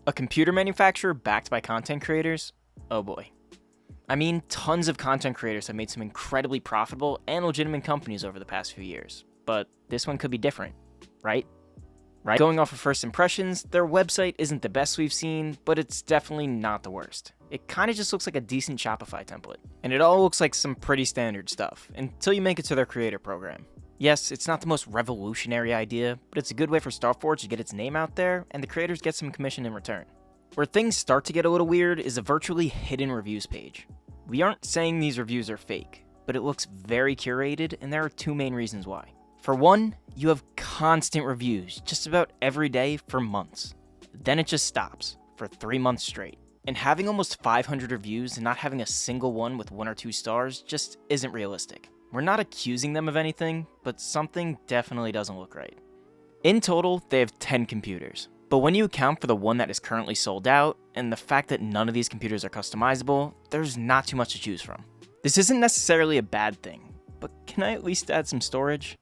A computer manufacturer backed by content creators? Oh boy. I mean, tons of content creators have made some incredibly profitable and legitimate companies over the past few years, but this one could be different, right? Going off of first impressions, their website isn't the best we've seen, but it's definitely not the worst. It kinda just looks like a decent Shopify template. And it all looks like some pretty standard stuff, until you make it to their creator program. Yes, it's not the most revolutionary idea, but it's a good way for Starforge to get its name out there, and the creators get some commission in return. Where things start to get a little weird is a virtually hidden reviews page. We aren't saying these reviews are fake, but it looks very curated, and there are two main reasons why. For one, you have constant reviews just about every day for months. Then it just stops for 3 months straight. And having almost 500 reviews and not having a single one with 1 or 2 stars just isn't realistic. We're not accusing them of anything, but something definitely doesn't look right. In total, they have 10 computers. But when you account for the one that is currently sold out, and the fact that none of these computers are customizable, there's not too much to choose from. This isn't necessarily a bad thing, but can I at least add some storage?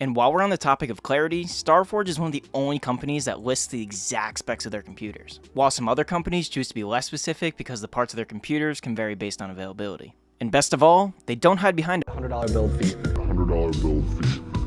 And while we're on the topic of clarity, Starforge is one of the only companies that lists the exact specs of their computers, while some other companies choose to be less specific because the parts of their computers can vary based on availability. And best of all, they don't hide behind a $100 build fee.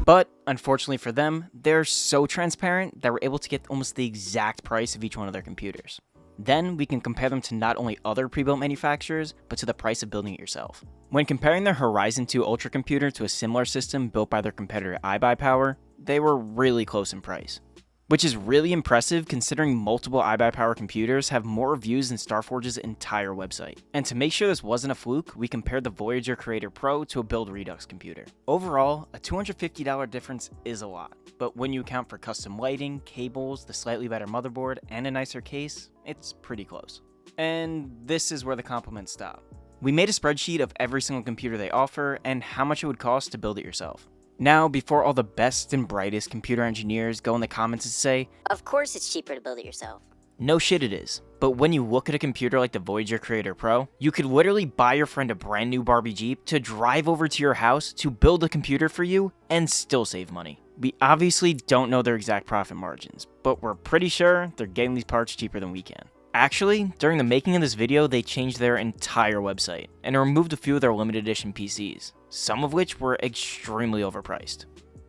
But, unfortunately for them, they're so transparent that we're able to get almost the exact price of each one of their computers. Then, we can compare them to not only other pre-built manufacturers, but to the price of building it yourself. When comparing their Ryzen 2 Ultra computer to a similar system built by their competitor iBuyPower, they were really close in price. Which is really impressive considering multiple iBuyPower computers have more reviews than Starforge's entire website. And to make sure this wasn't a fluke, we compared the Voyager Creator Pro to a Build Redux computer. Overall, a $250 difference is a lot, but when you account for custom lighting, cables, the slightly better motherboard, and a nicer case, it's pretty close. And this is where the compliments stop. We made a spreadsheet of every single computer they offer and how much it would cost to build it yourself. Now, before all the best and brightest computer engineers go in the comments and say, "Of course it's cheaper to build it yourself." No shit it is. But when you look at a computer like the Voyager Creator Pro, you could literally buy your friend a brand new Barbie Jeep to drive over to your house to build a computer for you and still save money. We obviously don't know their exact profit margins, but we're pretty sure they're getting these parts cheaper than we can. Actually, during the making of this video, they changed their entire website and removed a few of their limited edition PCs, some of which were extremely overpriced.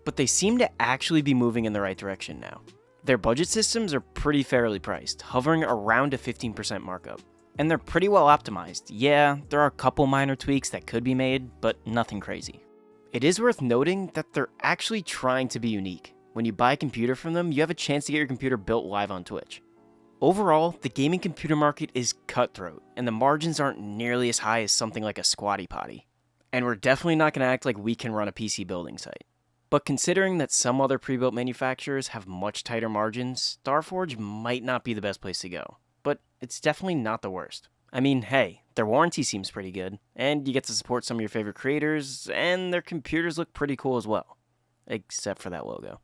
But they seem to actually be moving in the right direction now. Their budget systems are pretty fairly priced, hovering around a 15% markup. And they're pretty well optimized. Yeah, there are a couple minor tweaks that could be made, but nothing crazy. It is worth noting that they're actually trying to be unique. When you buy a computer from them, you have a chance to get your computer built live on Twitch. Overall, the gaming computer market is cutthroat, and the margins aren't nearly as high as something like a Squatty Potty. And we're definitely not going to act like we can run a PC building site. But considering that some other pre-built manufacturers have much tighter margins, Starforge might not be the best place to go. But it's definitely not the worst. I mean, hey, their warranty seems pretty good, and you get to support some of your favorite creators, and their computers look pretty cool as well. Except for that logo.